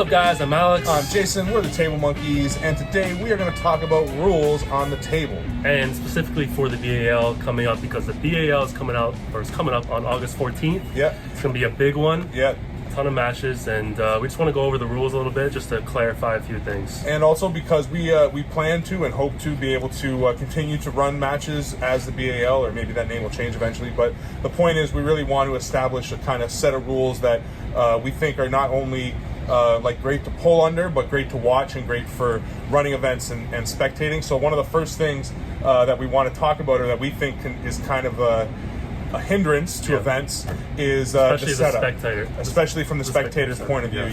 up, guys? I'm Alex. I'm Jason. We're the Table Monkeys, and today we are going to talk about rules on the table. And specifically for the BAL coming up, because the BAL is coming up on August 14th. Yeah. It's going to be a big one. Yeah. A ton of matches, and we just want to go over the rules a little bit just to clarify a few things. And also because we plan to and hope to be able to continue to run matches as the BAL, or maybe that name will change eventually. But the point is, we really want to establish a kind of set of rules that we think are not only great to pull under, but great to watch and great for running events and spectating. So one of the first things that we want to talk about, or that we think is kind of a hindrance to events, is the setup. Especially from the spectator's point of view,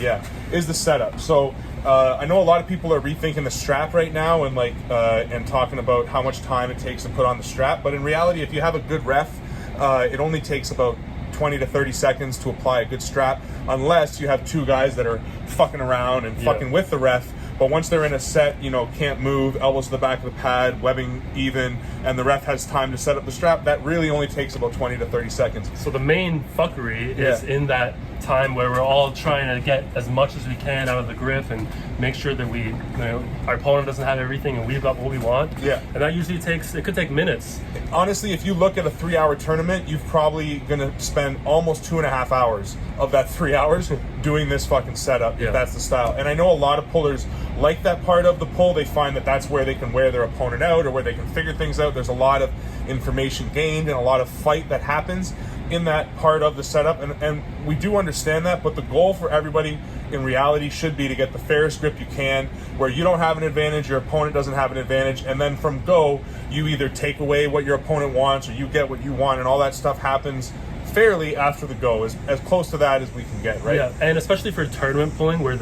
is the setup. So I know a lot of people are rethinking the strap right now and talking about how much time it takes to put on the strap. But in reality, if you have a good ref, it only takes about 20 to 30 seconds to apply a good strap, unless you have two guys that are fucking around and fucking with the ref. But once they're in a set, can't move, elbows to the back of the pad, webbing even, and the ref has time to set up the strap, that really only takes about 20 to 30 seconds. So the main fuckery is in that time where we're all trying to get as much as we can out of the grip and make sure that our opponent doesn't have everything and we've got what we want. Yeah. And that usually could take minutes. Honestly, if you look at a 3-hour tournament, you're probably going to spend almost 2.5 hours of that 3 hours doing this fucking setup, if that's the style. And I know a lot of pullers like that part of the pull. They find that that's where they can wear their opponent out, or where they can figure things out. There's a lot of information gained and a lot of fight that happens in that part of the setup, and we do understand that, but the goal for everybody in reality should be to get the fairest grip you can, where you don't have an advantage, your opponent doesn't have an advantage, and then from go, you either take away what your opponent wants or you get what you want, and all that stuff happens fairly after the go, as close to that as we can get, right? Yeah, and especially for tournament pulling, where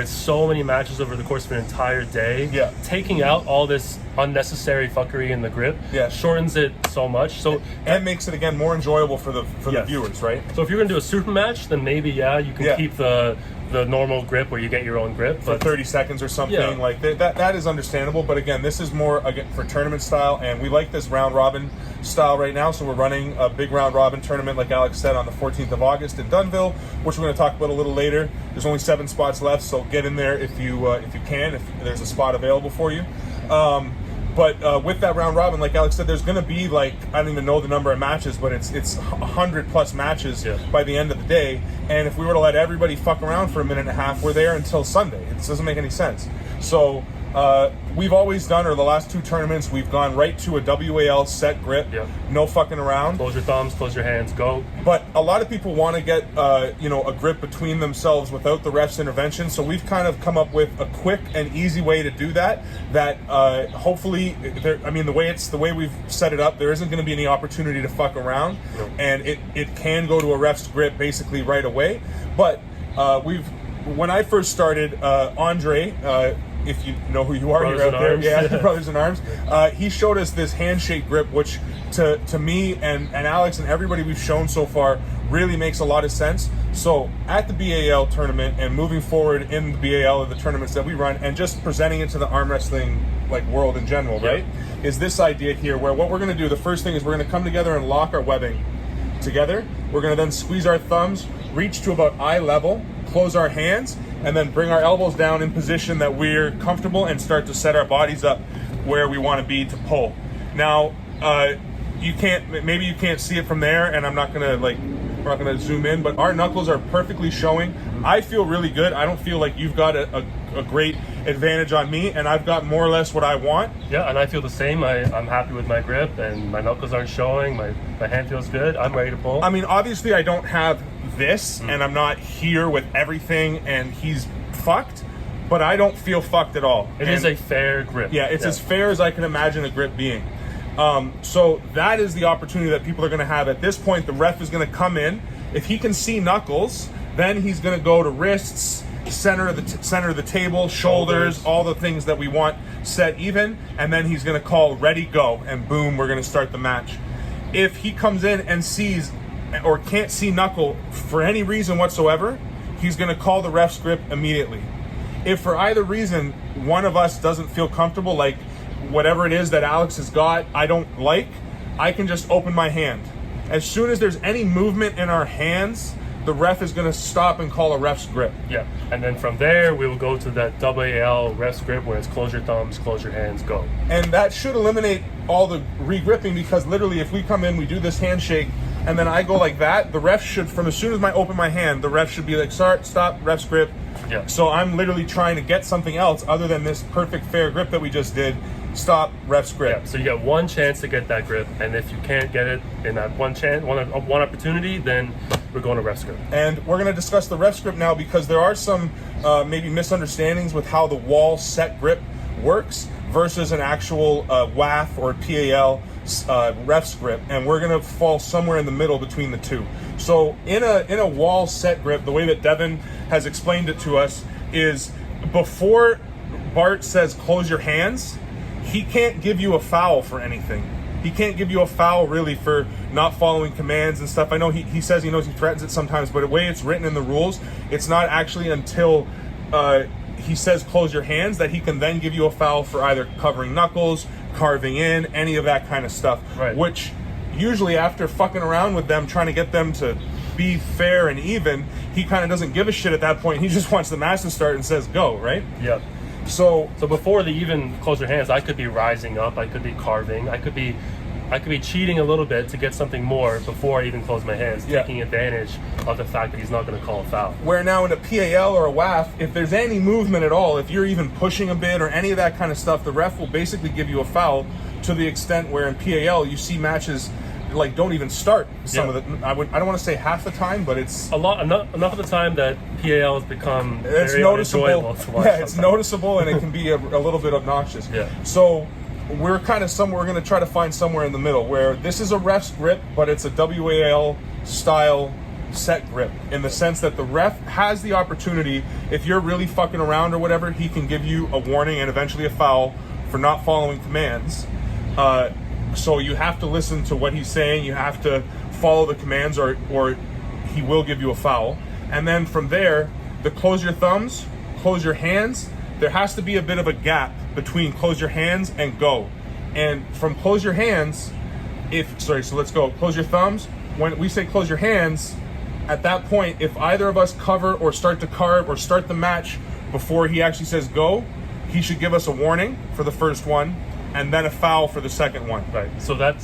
it's so many matches over the course of an entire day, taking out all this unnecessary fuckery in the grip shortens it so much. So and makes it again more enjoyable for the viewers, right? So if you're gonna do a super match, then maybe you can keep the normal grip where you get your own grip for 30 seconds or something like that is understandable. But again, this is more for tournament style, and we like this round robin style right now. So we're running a big round robin tournament, like Alex said, on the 14th of August in Dunnville, which we're going to talk about a little later. There's only 7 spots left, so get in there if you can, if there's a spot available for you. But with that round robin, like Alex said, there's going to be I don't even know the number of matches, but it's 100 plus matches by the end of the day. And if we were to let everybody fuck around for a minute and a half, we're there until Sunday. It doesn't make any sense. So we've always done, or the last 2 tournaments, we've gone right to a WAL set grip, no fucking around. Close your thumbs, close your hands, go. But a lot of people want to get a grip between themselves without the ref's intervention. So we've kind of come up with a quick and easy way to do that. That hopefully, the way we've set it up, there isn't going to be any opportunity to fuck around, and it can go to a ref's grip basically right away. But when I first started, Andre. If you know who you are, you're out there. Brothers in Arms. He showed us this handshake grip, which to me and Alex and everybody we've shown so far really makes a lot of sense. So at the BAL tournament and moving forward in the BAL of the tournaments that we run, and just presenting it to the arm wrestling world in general, right? Is this idea here where what we're going to do, the first thing is we're going to come together and lock our webbing together. We're going to then squeeze our thumbs, reach to about eye level, close our hands, and then bring our elbows down in position that we're comfortable, and start to set our bodies up where we want to be to pull. Now, you can't see it from there, and I'm not gonna we're not gonna zoom in, but our knuckles are perfectly showing. I feel really good. I don't feel like you've got a great advantage on me, and I've got more or less what I want. Yeah, and I feel the same. I'm happy with my grip, and my knuckles aren't showing. My hand feels good. I'm ready to pull. I mean, obviously I don't have this, and I'm not here with everything, and he's fucked, but I don't feel fucked at all. It is a fair grip. Yeah, it's as fair as I can imagine a grip being. So that is the opportunity that people are going to have. At this point, the ref is going to come in. If he can see knuckles, then he's going to go to wrists, center of the table, shoulders, all the things that we want set even, and then he's going to call ready, go, and boom, we're going to start the match. If he comes in and sees or can't see knuckle for any reason whatsoever, he's going to call the ref's grip immediately. If for either reason one of us doesn't feel comfortable, like whatever it is that Alex has got, I don't like, I can just open my hand. As soon as there's any movement in our hands, the ref is going to stop and call a ref's grip. Yeah, and then from there we will go to that WAL ref's grip where it's close your thumbs, close your hands, go. And that should eliminate all the re-gripping, because literally if we come in, we do this handshake, and then I go like that, the ref should, from as soon as I open my hand, the ref should be like, stop, ref's grip. Yeah. So I'm literally trying to get something else other than this perfect fair grip that we just did. Stop, ref's grip. Yeah. So you get one chance to get that grip, and if you can't get it in that one chance, one opportunity, then we're going to ref's grip. And we're going to discuss the ref's grip now, because there are some maybe misunderstandings with how the wall set grip works versus an actual WAF or PAL ref's grip, and we're going to fall somewhere in the middle between the two. So in a wall set grip, the way that Devin has explained it to us is, before Bart says close your hands, he can't give you a foul for anything. He can't give you a foul really for not following commands and stuff. I know he says he knows he threatens it sometimes, but the way it's written in the rules, it's not actually until he says close your hands that he can then give you a foul for either covering knuckles, carving in, any of that kind of stuff. Right. Which usually after fucking around with them, trying to get them to be fair and even, he kind of doesn't give a shit at that point. He just wants the match to start and says go, right? Yep. So before they even close their hands, I could be rising up, I could be carving, I could be cheating a little bit to get something more before I even close my hands, taking advantage of the fact that he's not going to call a foul. Where now in a PAL or a WAF, if there's any movement at all, if you're even pushing a bit or any of that kind of stuff, the ref will basically give you a foul, to the extent where in PAL you see matches like don't even start. Some of the, I don't want to say half the time, but it's enough of the time that PAL has become it's very noticeable. enjoyable to watch. Yeah, it's noticeable, and it can be a little bit obnoxious. Yeah. So we're kind of we're going to try to find somewhere in the middle where this is a ref's grip, but it's a WAL style set grip, in the sense that the ref has the opportunity, if you're really fucking around or whatever, he can give you a warning and eventually a foul for not following commands. So you have to listen to what he's saying, you have to follow the commands, or he will give you a foul. And then from there, the close your thumbs, close your hands, there has to be a bit of a gap between close your hands and go. And from close your hands, so let's go. Close your thumbs. When we say close your hands, at that point, if either of us cover or start to carve or start the match before he actually says go, he should give us a warning for the first one, and then a foul for the second one. Right. So that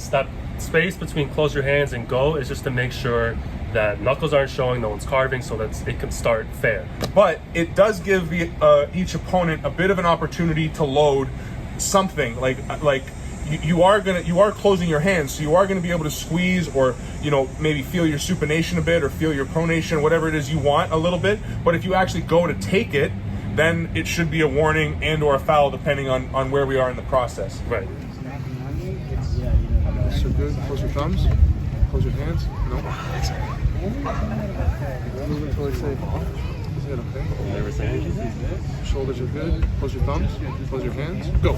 space between close your hands and go is just to make sure that knuckles aren't showing, no one's carving, so that it can start fair. But it does give each opponent a bit of an opportunity to load something. Like you are closing your hands, so you are going to be able to squeeze, or maybe feel your supination a bit, or feel your pronation, whatever it is you want a little bit. But if you actually go to take it, then it should be a warning and or a foul, depending on where we are in the process. Right. So good. Close your thumbs. Close your hands. No. Move until I say. Is it okay? Shoulders are good. Close your thumbs. Close your hands. Go.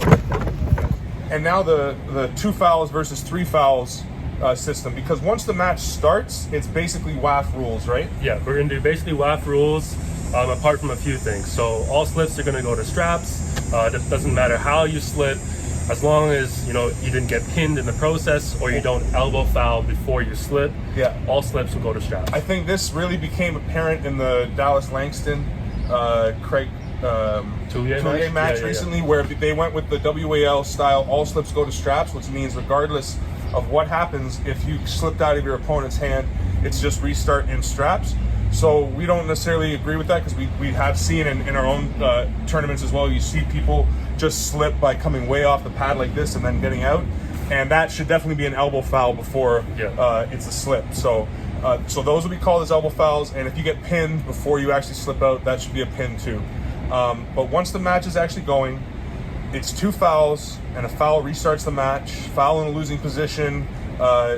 And now the 2 fouls versus 3 fouls system, because once the match starts, it's basically WAF rules, right? Yeah, we're going to do basically WAF rules. Apart from a few things. So all slips are going to go to straps. It doesn't matter how you slip, as long as you didn't get pinned in the process, or you don't elbow foul before you slip. Yeah, all slips will go to straps. I think this really became apparent in the Dallas Langston Craig Touye match recently, where they went with the WAL style. All slips go to straps, which means regardless of what happens, if you slipped out of your opponent's hand, it's just restart in straps. So we don't necessarily agree with that, because we have seen in our own tournaments as well, you see people just slip by coming way off the pad like this and then getting out, and that should definitely be an elbow foul before it's a slip. So those will be called as elbow fouls, and if you get pinned before you actually slip out, that should be a pin too. But once the match is actually going, it's 2 fouls, and a foul restarts the match. Foul in a losing position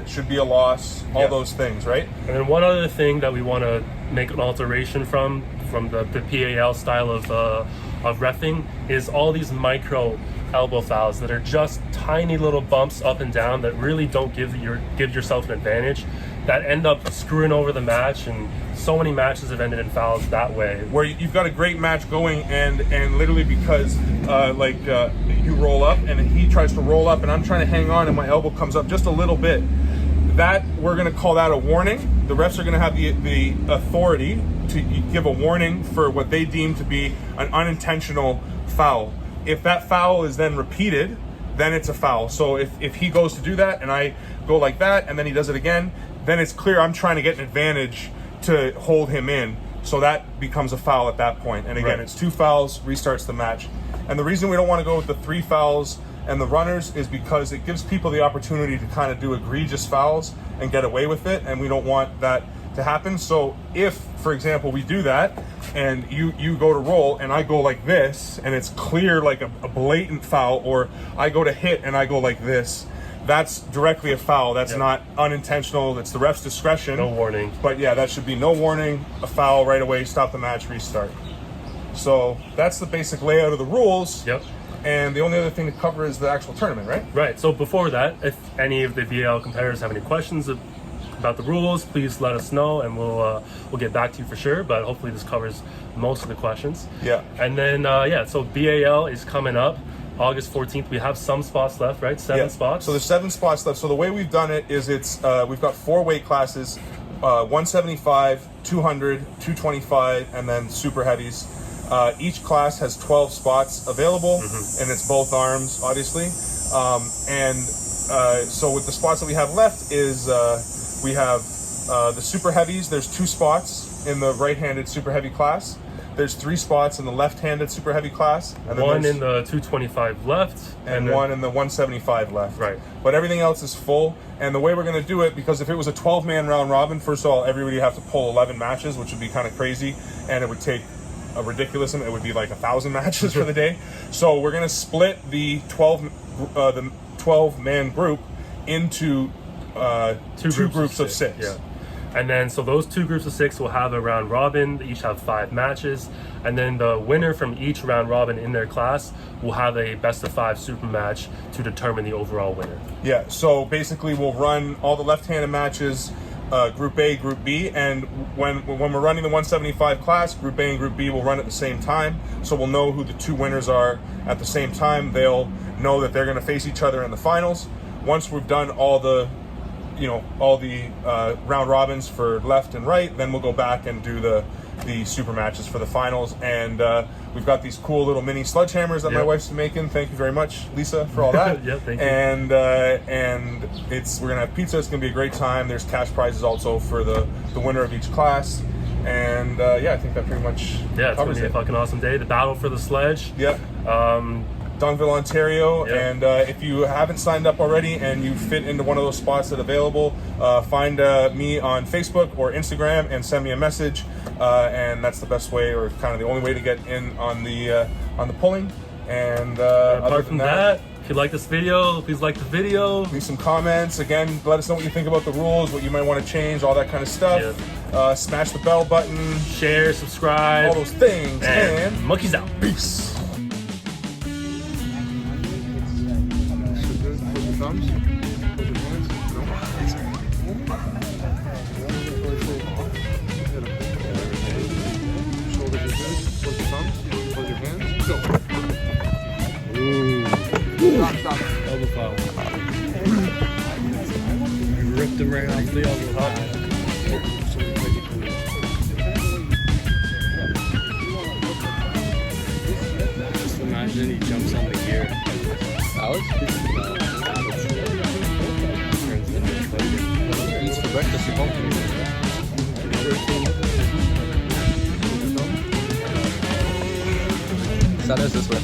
should be a loss, all those things, right? And then one other thing that we want to make an alteration from the PAL style of reffing is all these micro elbow fouls that are just tiny little bumps up and down that really don't give yourself an advantage, that end up screwing over the match, and so many matches have ended in fouls that way. Where you've got a great match going, and literally because you roll up and he tries to roll up and I'm trying to hang on and my elbow comes up just a little bit, that we're going to call that a warning. the refs are going to have the authority to give a warning for what they deem to be an unintentional foul. If that foul is then repeated, then it's a foul. So if he goes to do that and I go like that and then he does it again, then it's clear I'm trying to get an advantage to hold him in. So that becomes a foul at that point. And again, it's 2 fouls, restarts the match. And the reason we don't want to go with the 3 fouls and the runners is because it gives people the opportunity to kind of do egregious fouls and get away with it, and we don't want that to happen. So if, for example, we do that and you go to roll and I go like this and it's clear like a blatant foul, or I go to hit and I go like this, that's directly a foul. That's not unintentional. It's the ref's discretion. No warning. But yeah, that should be no warning, a foul right away, stop the match, restart. So that's the basic layout of the rules. Yep. And the only other thing to cover is the actual tournament, right? Right. So before that, if any of the VAL competitors have any questions about the rules, please let us know, and we'll get back to you for sure. But hopefully this covers most of the questions. Yeah. And then so BAL is coming up August 14th. We have some spots left, right? 7 spots. So there's 7 spots left. So the way we've done it is it's we've got 4 weight classes: 175, 200, 225, and then super heavies. Each class has 12 spots available, and it's both arms, obviously. So with the spots that we have left is we have the super heavies. There's 2 spots in the right-handed super heavy class. There's 3 spots in the left-handed super heavy class. And then 1 in the 225 left. And 1 in the 175 left. Right. But everything else is full. And the way we're going to do it, because if it was a 12-man round robin, first of all, everybody would have to pull 11 matches, which would be kind of crazy. And it would take a ridiculous amount. It would be like 1,000 matches for the day. So we're going to split the 12-man group into 2 groups of 6. Yeah. And then, so those 2 groups of 6 will have a round robin. They each have 5 matches. And then the winner from each round robin in their class will have a best of 5 super match to determine the overall winner. Yeah, so basically we'll run all the left-handed matches, Group A, Group B, and when we're running the 175 class, Group A and Group B will run at the same time. So we'll know who the 2 winners are at the same time. They'll know that they're going to face each other in the finals. Once we've done all the round robins for left and right, then we'll go back and do the super matches for the finals. And we've got these cool little mini sledgehammers that my wife's making. Thank you very much, Lisa, for all that. Yeah, thank you. And we're gonna have pizza. It's gonna be a great time. There's cash prizes also for the winner of each class. And I think that pretty much it's gonna be a fucking awesome day. The battle for the sledge. Yep. Dunkville, Ontario, and if you haven't signed up already and you fit into one of those spots that are available, find me on Facebook or Instagram and send me a message, and that's the best way, or kind of the only way to get in on the pulling. And apart from that, if you like this video, please like the video. Leave some comments. Again, let us know what you think about the rules, what you might want to change, all that kind of stuff. Smash the bell button, share, subscribe, all those things, and monkeys out. Peace. Thumbs? Close your hands? No? Shoulders are good. Close your thumbs. Close your hands. Go. Ooh. Stop. Elbow foul. You ripped him right off the elbow. Just imagine he jumps on the gear. Alex? Eats for breakfast at home. That is this way.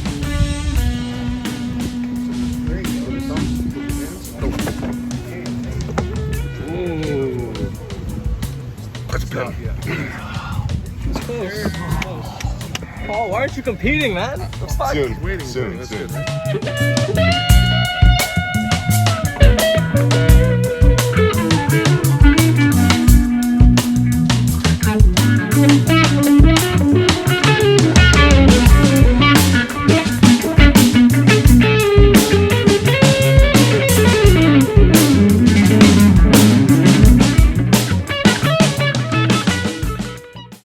Ooh. That's good. It's close. Paul, why aren't you competing, man? The fuck? Soon. That's good.